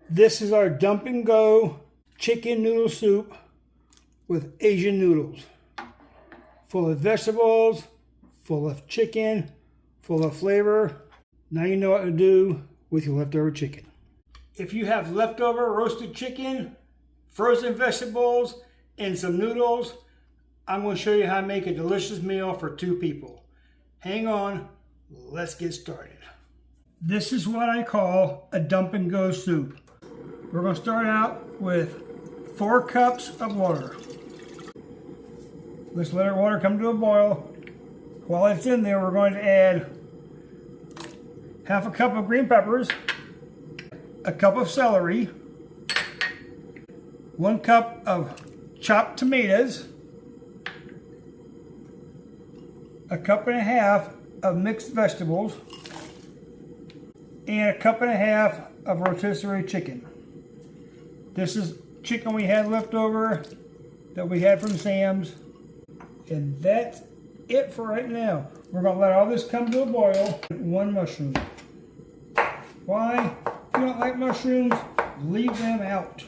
This is our dump and go chicken noodle soup with Asian noodles. Full of vegetables, full of chicken, full of flavor. Now you know what to do with your leftover chicken. If you have leftover roasted chicken, frozen vegetables, and some noodles, I'm going to show you how to make a delicious meal for 2 people. Hang on, let's get started. This is what I call a dump and go soup. We're going to start out with 4 cups of water. Let's let our water come to a boil. While it's in there, we're going to add half a cup of green peppers, a cup of celery, 1 cup of chopped tomatoes, a cup and a half of mixed vegetables, and a cup and a half of rotisserie chicken. This is chicken we had left over that we had from Sam's. And that's it for right now. We're going to let all this come to a boil. 1 mushroom. Why? If you don't like mushrooms, leave them out.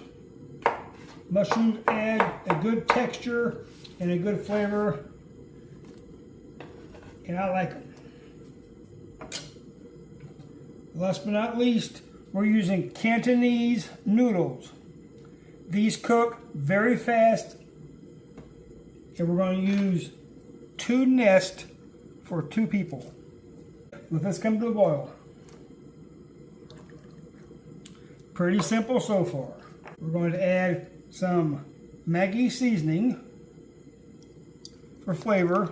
Mushrooms add a good texture and a good flavor. And I like them. Last but not least, we're using Cantonese noodles. These cook very fast. And we're going to use 2 nests for 2 people. Let this come to a boil. Pretty simple so far. We're going to add some Maggi seasoning for flavor.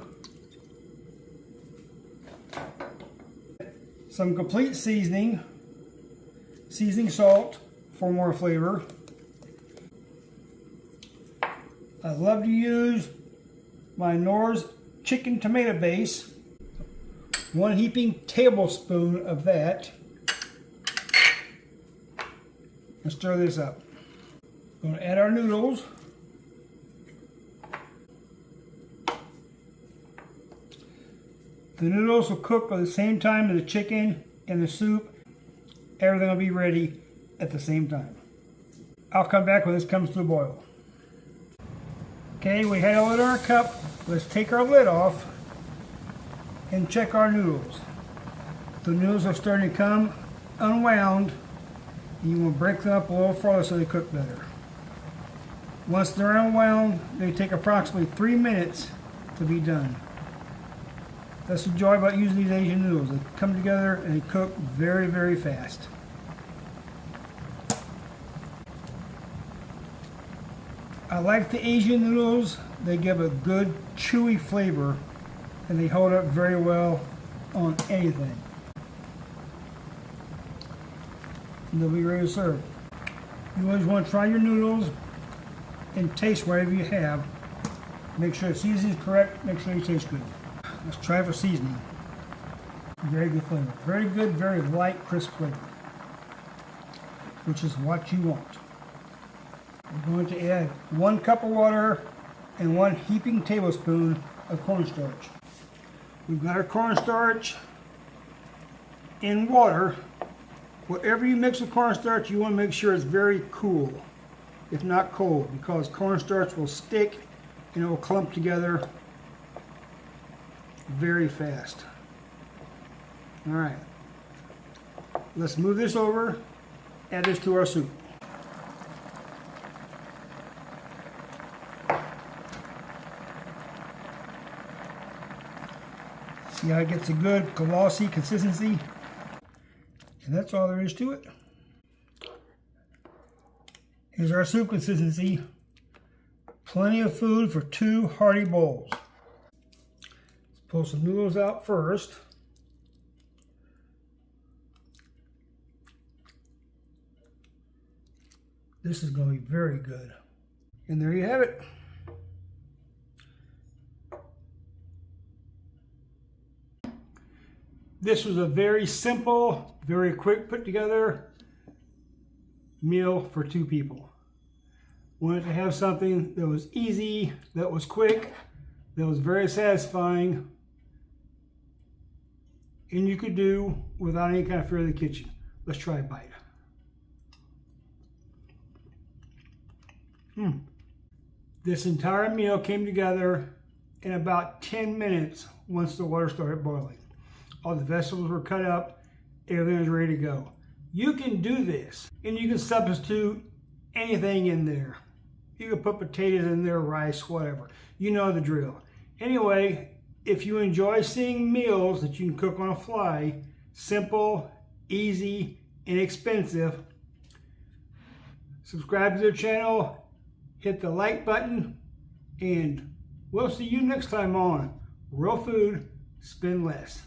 Some complete seasoning salt for more flavor. I love to use my Knorr Chicken Tomato base, 1 heaping tablespoon of that, and stir this up. Going to add our noodles. The noodles will cook at the same time as the chicken and the soup. Everything will be ready at the same time. I'll come back when this comes to a boil. Okay, we had it in our cup. Let's take our lid off and check our noodles. The noodles are starting to come unwound. You want to break them up a little further so they cook better. Once they're unwound, they take approximately 3 minutes to be done. That's the joy about using these Asian noodles. They come together and they cook very, very fast. I like the Asian noodles. They give a good chewy flavor and they hold up very well on anything. And they'll be ready to serve. You always want to try your noodles and taste whatever you have. Make sure the seasoning is correct. Make sure you taste good. Let's try for seasoning. Very good flavor. Very good, very light, crisp flavor. Which is what you want. We're going to add 1 cup of water and 1 heaping tablespoon of cornstarch. We've got our cornstarch in water. Whatever you mix with cornstarch, you want to make sure it's very cool, if not cold, because cornstarch will stick and it will clump together very fast. All right, let's move this over, add this to our soup. See how it gets a good glossy consistency? And that's all there is to it. Here's our soup consistency. Plenty of food for 2 hearty bowls. Let's pull some noodles out first. This is going to be very good. And there you have it. This was a very simple, very quick put together meal for 2 people. Wanted to have something that was easy, that was quick, that was very satisfying, and you could do without any kind of fear of the kitchen. Let's try a bite. This entire meal came together in about 10 minutes once the water started boiling. All the vegetables were cut up, everything was ready to go. You can do this, and you can substitute anything in there. You can put potatoes in there, rice, whatever. You know the drill. Anyway, if you enjoy seeing meals that you can cook on a fly, simple, easy, inexpensive, subscribe to the channel, hit the like button, and we'll see you next time on Real Food, Spend Less.